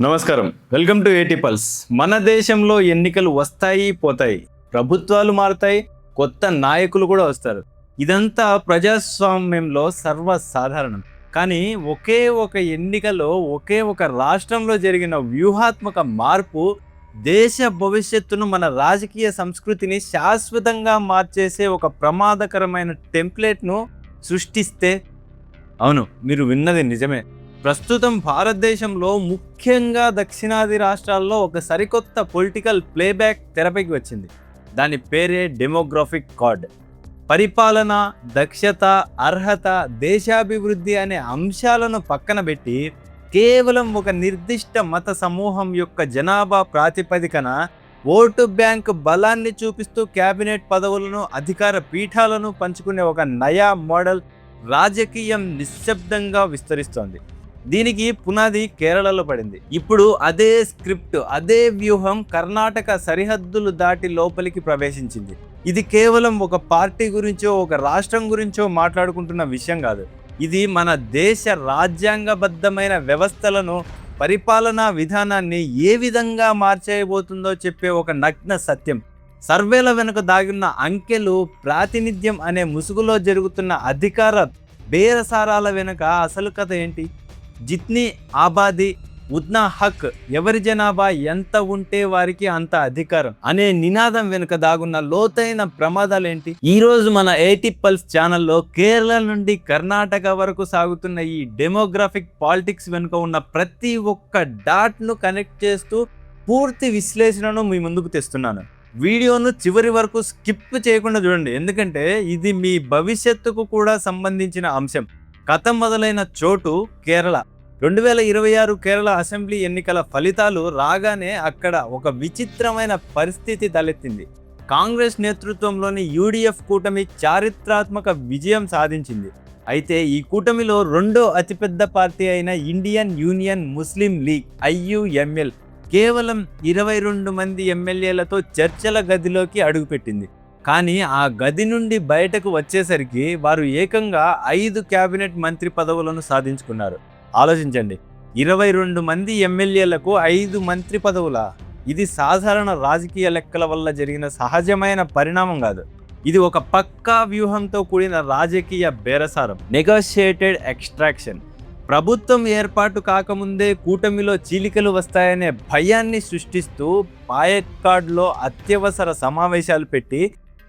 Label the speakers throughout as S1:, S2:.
S1: నమస్కారం, welcome to ఏటీ pulse. మన దేశంలో ఎన్నికలు వస్తాయి పోతాయి, ప్రభుత్వాలు మారుతాయి, కొత్త నాయకులు కూడా వస్తారు. ఇదంతా ప్రజాస్వామ్యంలో సర్వసాధారణం. కానీ ఒకే ఒక ఎన్నికలో ఒకే ఒక రాష్ట్రంలో జరిగిన వ్యూహాత్మక మార్పు దేశ భవిష్యత్తును, మన రాజకీయ సంస్కృతిని శాశ్వతంగా మార్చేసే ఒక ప్రమాదకరమైన టెంప్లెట్ను సృష్టిస్తే, అవును, మీరు విన్నది నిజమే, ప్రస్తుతం భారతదేశంలో ముఖ్యంగా దక్షిణాది రాష్ట్రాల్లో ఒక సరికొత్త పొలిటికల్ ప్లేబ్యాక్ తెరపైకి వచ్చింది. దాని పేరే డెమోగ్రాఫిక్ కార్డ్. పరిపాలన, దక్షత, అర్హత, దేశాభివృద్ధి అనే అంశాలను పక్కన పెట్టి కేవలం ఒక నిర్దిష్ట మత సమూహం యొక్క జనాభా ప్రాతిపదికన ఓటు బ్యాంక్ బలాన్ని చూపిస్తూ క్యాబినెట్ పదవులను, అధికార పీఠాలను పంచుకునే ఒక నయా మోడల్ రాజకీయం నిశ్శబ్దంగా విస్తరిస్తోంది. దీనికి పునాది కేరళలో పడింది. ఇప్పుడు అదే స్క్రిప్ట్, అదే వ్యూహం కర్ణాటక సరిహద్దులు దాటి లోపలికి ప్రవేశించింది. ఇది కేవలం ఒక పార్టీ గురించో, ఒక రాష్ట్రం గురించో మాట్లాడుకుంటున్న విషయం కాదు. ఇది మన దేశ రాజ్యాంగబద్ధమైన వ్యవస్థలను, పరిపాలనా విధానాన్ని ఏ విధంగా మార్చేయబోతుందో చెప్పే ఒక నగ్న సత్యం. సర్వేల వెనుక దాగిన అంకెలు, ప్రాతినిధ్యం అనే ముసుగులో జరుగుతున్న అధికార బేరసారాల వెనుక అసలు కథ ఏంటి? జిత్నీ ఆబాదీ ఉత్నా హక్, ఎవరి జనాభా ఎంత ఉంటే వారికి అంత అధికారం అనే నినాదం వెనుక దాగున్న లోతైన ప్రమాదాలేంటి? ఈ రోజు మన ఏటీ పల్స్ ఛానల్లో కేరళ నుండి కర్ణాటక వరకు సాగుతున్న ఈ డెమోగ్రాఫిక్ పాలిటిక్స్ వెనుక ఉన్న ప్రతి ఒక్క డాట్ను కనెక్ట్ చేస్తూ పూర్తి విశ్లేషణను మీ ముందుకు తెస్తున్నాను. వీడియోను చివరి వరకు స్కిప్ చేయకుండా చూడండి, ఎందుకంటే ఇది మీ భవిష్యత్తుకు కూడా సంబంధించిన అంశం. కథ మొదలైన చోటు కేరళ. 2026 కేరళ అసెంబ్లీ ఎన్నికల ఫలితాలు రాగానే అక్కడ ఒక విచిత్రమైన పరిస్థితి తలెత్తింది. కాంగ్రెస్ నేతృత్వంలోని యూడిఎఫ్ కూటమి చారిత్రాత్మక విజయం సాధించింది. అయితే ఈ కూటమిలో రెండో అతిపెద్ద పార్టీ అయిన ఇండియన్ యూనియన్ ముస్లిం లీగ్ IUML కేవలం 22 మంది ఎమ్మెల్యేలతో చర్చల గదిలోకి అడుగుపెట్టింది. కానీ ఆ గది నుండి బయటకు వచ్చేసరికి వారు ఏకంగా 5 క్యాబినెట్ మంత్రి పదవులను సాధించుకున్నారు. ఆలోచించండి, 22 మంది ఎమ్మెల్యేలకు 5 మంత్రి పదవులా? ఇది సాధారణ రాజకీయ లెక్కల వల్ల జరిగిన సహజమైన పరిణామం కాదు. ఇది ఒక పక్కా వ్యూహంతో కూడిన రాజకీయ బేరసారం, నెగోషియేటెడ్ ఎక్స్ట్రాక్షన్. ప్రభుత్వం ఏర్పాటు కాకముందే కూటమిలో చీలికలు వస్తాయనే భయాన్ని సృష్టిస్తూ పాయెట్కాడ్లో అత్యవసర సమావేశాలు పెట్టి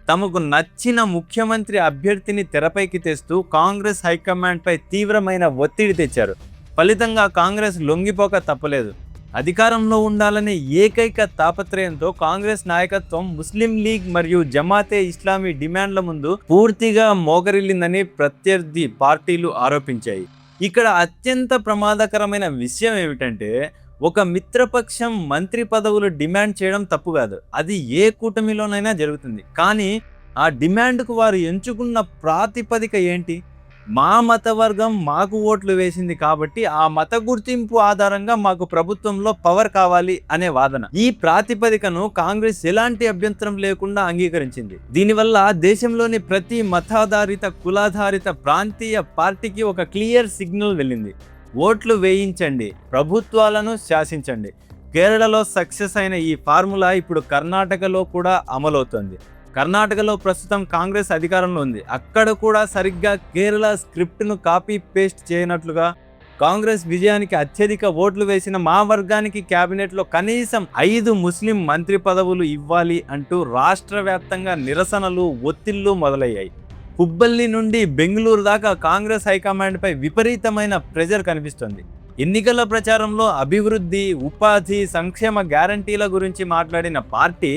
S1: తమకు నచ్చిన ముఖ్యమంత్రి అభ్యర్థిని తెరపైకి తెస్తూ కాంగ్రెస్ హైకమాండ్పై తీవ్రమైన ఒత్తిడి తెచ్చారు. ఫలితంగా కాంగ్రెస్ లొంగిపోక తప్పలేదు. అధికారంలో ఉండాలనే ఏకైక తాపత్రయంతో కాంగ్రెస్ నాయకత్వం ముస్లిం లీగ్ మరియు జమాతే ఇస్లామీ డిమాండ్ల ముందు పూర్తిగా మోకరిల్లిందని ప్రత్యర్థి పార్టీలు ఆరోపించాయి. ఇక్కడ అత్యంత ప్రమాదకరమైన విషయం ఏమిటంటే, ఒక మిత్రపక్షం మంత్రి పదవులు డిమాండ్ చేయడం తప్పు కాదు, అది ఏ కూటమిలోనైనా జరుగుతుంది. కానీ ఆ డిమాండ్కు వారు ఎంచుకున్న ప్రాతిపదిక ఏంటి? మా మతవర్గం మాకు ఓట్లు వేసింది కాబట్టి ఆ మత గుర్తింపు ఆధారంగా మాకు ప్రభుత్వంలో పవర్ కావాలి అనే వాదన. ఈ ప్రాతిపదికను కాంగ్రెస్ ఎలాంటి అభ్యంతరం లేకుండా అంగీకరించింది. దీనివల్ల దేశంలోని ప్రతి మతాధారిత, కులాధారిత ప్రాంతీయ పార్టీకి ఒక క్లియర్ సిగ్నల్ వెళ్ళింది: ఓట్లు వేయించండి, ప్రభుత్వాలను శాసించండి. కేరళలో సక్సెస్ అయిన ఈ ఫార్ములా ఇప్పుడు కర్ణాటకలో కూడా అమలవుతోంది. కర్ణాటకలో ప్రస్తుతం కాంగ్రెస్ అధికారంలో ఉంది. అక్కడ కూడా సరిగ్గా కేరళ స్క్రిప్ట్ను కాపీ పేస్ట్ చేయనట్లుగా కాంగ్రెస్ విజయానికి అత్యధిక ఓట్లు వేసిన మా వర్గానికి క్యాబినెట్లో కనీసం 5 ముస్లిం మంత్రి పదవులు ఇవ్వాలి అంటూ రాష్ట్ర వ్యాప్తంగా నిరసనలు, ఒత్తిళ్లు మొదలయ్యాయి. హుబ్బల్లి నుండి బెంగళూరు దాకా కాంగ్రెస్ హైకమాండ్పై విపరీతమైన ప్రెజర్ కనిపిస్తుంది. ఎన్నికల ప్రచారంలో అభివృద్ధి, ఉపాధి, సంక్షేమ గ్యారంటీల గురించి మాట్లాడిన పార్టీ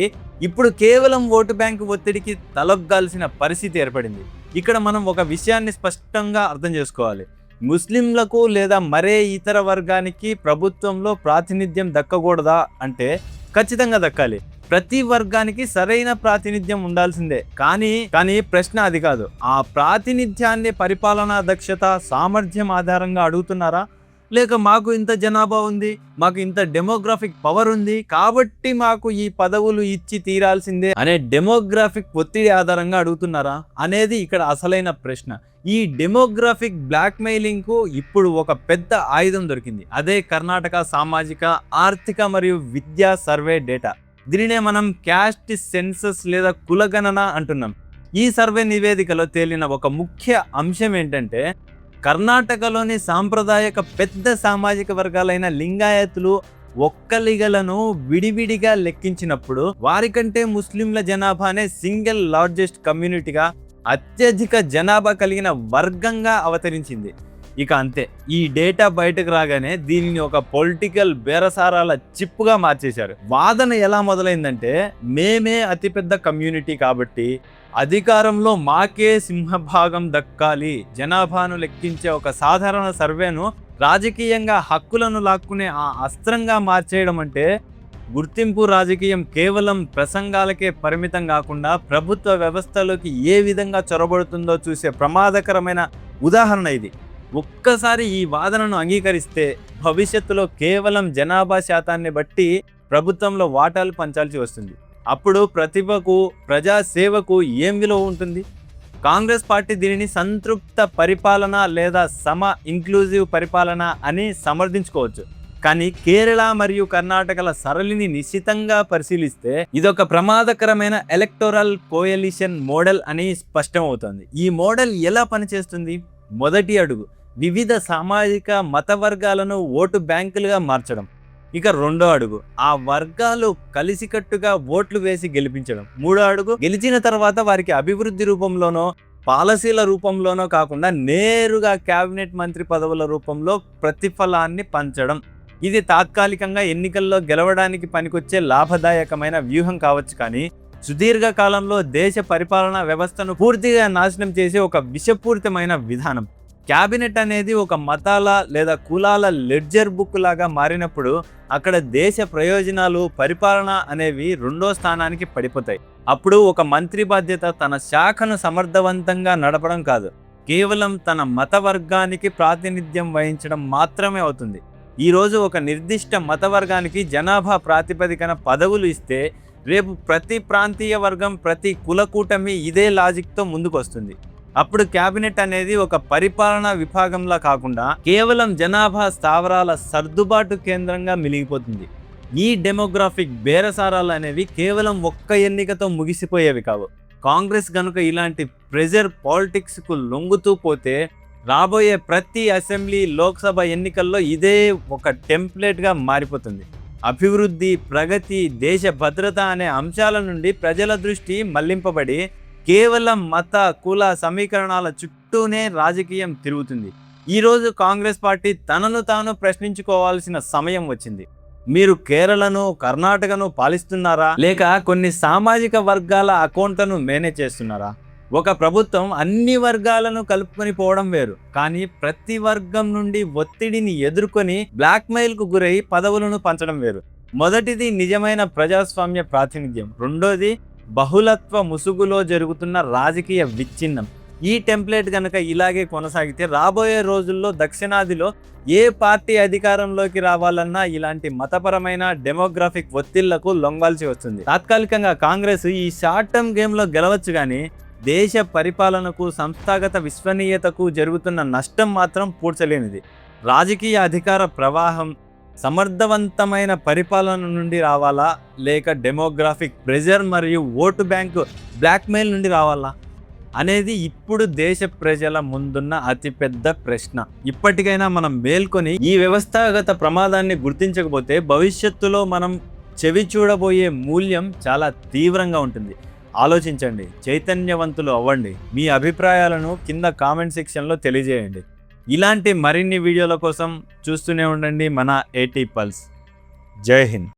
S1: ఇప్పుడు కేవలం ఓటు బ్యాంకు ఒత్తిడికి తలొగ్గాల్సిన పరిస్థితి ఏర్పడింది. ఇక్కడ మనం ఒక విషయాన్ని స్పష్టంగా అర్థం చేసుకోవాలి: ముస్లింలకు లేదా మరే ఇతర వర్గానికి ప్రభుత్వంలో ప్రాతినిధ్యం దక్కకూడదా అంటే ఖచ్చితంగా దక్కాలి. ప్రతి వర్గానికి సరైన ప్రాతినిధ్యం ఉండాల్సిందే. కానీ ప్రశ్న అది కాదు. ఆ ప్రాతినిధ్యాన్ని పరిపాలనా దక్షత, సామర్థ్యం ఆధారంగా అడుగుతున్నారా, లేక మాకు ఇంత జనాభా ఉంది, మాకు ఇంత డెమోగ్రాఫిక్ పవర్ ఉంది కాబట్టి మాకు ఈ పదవులు ఇచ్చి తీరాల్సిందే అనే డెమోగ్రాఫిక్ ఒత్తిడి ఆధారంగా అడుగుతున్నారా అనేది ఇక్కడ అసలైన ప్రశ్న. ఈ డెమోగ్రాఫిక్ బ్లాక్మెయిలింగ్ కు ఇప్పుడు ఒక పెద్ద ఆయుధం దొరికింది. అదే కర్ణాటక సామాజిక, ఆర్థిక మరియు విద్యా సర్వే డేటా. దీనినే మనం క్యాస్ట్ సెన్సస్ లేదా కులగణన అంటున్నాం. ఈ సర్వే నివేదికలో తేలిన ఒక ముఖ్య అంశం ఏంటంటే, కర్ణాటకలోని సాంప్రదాయక పెద్ద సామాజిక వర్గాలైన లింగాయతులు ఒక్కలిగలను విడివిడిగా లెక్కించినప్పుడు వారికంటే ముస్లింల జనాభానే సింగిల్ లార్జెస్ట్ కమ్యూనిటీగా, అత్యధిక జనాభా కలిగిన వర్గంగా అవతరించింది. ఇక అంతే, ఈ డేటా బయటకు రాగానే దీనిని ఒక పొలిటికల్ బేరసారాల చిప్పుగా మార్చేశారు. వాదన ఎలా మొదలైందంటే, మేమే అతిపెద్ద కమ్యూనిటీ కాబట్టి అధికారంలో మాకే సింహభాగం దక్కాలి. జనాభాను లెక్కించే ఒక సాధారణ సర్వేను రాజకీయంగా హక్కులను లాక్కునే ఆ అస్త్రంగా మార్చేయడం అంటే, గుర్తింపు రాజకీయం కేవలం ప్రసంగాలకే పరిమితం కాకుండా ప్రభుత్వ వ్యవస్థలోకి ఏ విధంగా చొరబడుతుందో చూసే ప్రమాదకరమైన ఉదాహరణ ఇది. ఒక్కసారి ఈ వాదనను అంగీకరిస్తే భవిష్యత్తులో కేవలం జనాభా శాతాన్ని బట్టి ప్రభుత్వంలో వాటాలు పంచాల్సి వస్తుంది. అప్పుడు ప్రతిభకు, ప్రజాసేవకు ఏం విలువ ఉంటుంది? కాంగ్రెస్ పార్టీ దీనిని సంతృప్త పరిపాలన లేదా ఇంక్లూజివ్ పరిపాలన అని సమర్థించుకోవచ్చు. కానీ కేరళ మరియు కర్ణాటకల సరళిని నిశ్చితంగా పరిశీలిస్తే ఇదొక ప్రమాదకరమైన ఎలక్టోరల్ కోయలిషన్ మోడల్ అని స్పష్టమవుతుంది. ఈ మోడల్ ఎలా పనిచేస్తుంది? మొదటి అడుగు వివిధ సామాజిక మత వర్గాలను ఓటు బ్యాంకులుగా మార్చడం. ఇక రెండో అడుగు ఆ వర్గాలు కలిసికట్టుగా ఓట్లు వేసి గెలిపించడం. మూడో అడుగు గెలిచిన తర్వాత వారికి అభివృద్ధి రూపంలోనో పాలసీల రూపంలోనో కాకుండా నేరుగా కేబినెట్ మంత్రి పదవుల రూపంలో ప్రతిఫలాన్ని పంచడం. ఇది తాత్కాలికంగా ఎన్నికల్లో గెలవడానికి పనికొచ్చే లాభదాయకమైన వ్యూహం కావచ్చు, కానీ సుదీర్ఘ కాలంలో దేశ పరిపాలనా వ్యవస్థను పూర్తిగా నాశనం చేసే ఒక విషపూరితమైన విధానం. క్యాబినెట్ అనేది ఒక మతాల లేదా కులాల లెడ్జర్ బుక్ లాగా మారినప్పుడు అక్కడ దేశ ప్రయోజనాలు, పరిపాలన అనేవి రెండో స్థానానికి పడిపోతాయి. అప్పుడు ఒక మంత్రి బాధ్యత తన శాఖను సమర్థవంతంగా నడపడం కాదు, కేవలం తన మత వర్గానికి ప్రాతినిధ్యం వహించడం మాత్రమే అవుతుంది. ఈరోజు ఒక నిర్దిష్ట మత వర్గానికి జనాభా ప్రాతిపదికన పదవులు ఇస్తే రేపు ప్రతి ప్రాంతీయ వర్గం, ప్రతి కుల కూటమి ఇదే లాజిక్తో ముందుకు వస్తుంది. అప్పుడు క్యాబినెట్ అనేది ఒక పరిపాలనా విభాగంలా కాకుండా కేవలం జనాభా స్థావరాల సర్దుబాటు కేంద్రంగా మిలిగిపోతుంది. ఈ డెమోగ్రాఫిక్ బేరసారాలు అనేవి కేవలం ఒక్క ఎన్నికతో ముగిసిపోయేవి కావు. కాంగ్రెస్ గనుక ఇలాంటి ప్రెజర్ పాలిటిక్స్కు లొంగుతూ పోతే రాబోయే ప్రతి అసెంబ్లీ, లోక్సభ ఎన్నికల్లో ఇదే ఒక టెంప్లెట్గా మారిపోతుంది. అభివృద్ధి, ప్రగతి, దేశ భద్రత అనే అంశాల నుండి ప్రజల దృష్టి మళ్లింపబడి కేవలం మత, కుల సమీకరణాల చుట్టూనే రాజకీయం తిరుగుతుంది. ఈరోజు కాంగ్రెస్ పార్టీ తనను తాను ప్రశ్నించుకోవాల్సిన సమయం వచ్చింది. మీరు కేరళను, కర్ణాటకను పాలిస్తున్నారా, లేక కొన్ని సామాజిక వర్గాల అకౌంట్లను మేనేజ్ చేస్తున్నారా? ఒక ప్రభుత్వం అన్ని వర్గాలను కలుపుకొని పోవడం వేరు, కానీ ప్రతి వర్గం నుండి ఒత్తిడిని ఎదుర్కొని బ్లాక్మెయిల్కు గురై పదవులను పంచడం వేరు. మొదటిది నిజమైన ప్రజాస్వామ్య ప్రాతినిధ్యం, రెండోది బహుళత్వ ముసుగులో జరుగుతున్న రాజకీయ విచ్ఛిన్నం. ఈ టెంప్లెట్ కనుక ఇలాగే కొనసాగితే రాబోయే రోజుల్లో దక్షిణాదిలో ఏ పార్టీ అధికారంలోకి రావాలన్నా ఇలాంటి మతపరమైన డెమోగ్రాఫిక్ ఒత్తిళ్లకు లొంగాల్సి వస్తుంది. తాత్కాలికంగా కాంగ్రెస్ ఈ షార్ట్ టర్మ్ గేమ్లో గెలవచ్చు, కానీ దేశ పరిపాలనకు, సంస్థాగత విశ్వనీయతకు జరుగుతున్న నష్టం మాత్రం పూడ్చలేనిది. రాజకీయ అధికార ప్రవాహం సమర్థవంతమైన పరిపాలన నుండి రావాలా, లేక డెమోగ్రాఫిక్ ప్రెజర్ మరియు ఓటు బ్యాంకు బ్లాక్మెయిల్ నుండి రావాలా అనేది ఇప్పుడు దేశ ప్రజల ముందున్న అతిపెద్ద ప్రశ్న. ఇప్పటికైనా మనం మేల్కొని ఈ వ్యవస్థాగత ప్రమాదాన్ని గుర్తించకపోతే భవిష్యత్తులో మనం చెవి చూడబోయే మూల్యం చాలా తీవ్రంగా ఉంటుంది. ఆలోచించండి, చైతన్యవంతులు అవ్వండి. మీ అభిప్రాయాలను కింద కామెంట్ సెక్షన్లో తెలియజేయండి. ఇలాంటి మరిన్ని వీడియోల కోసం చూస్తూనే ఉండండి మన ఏటీ పల్స్. జై హింద్.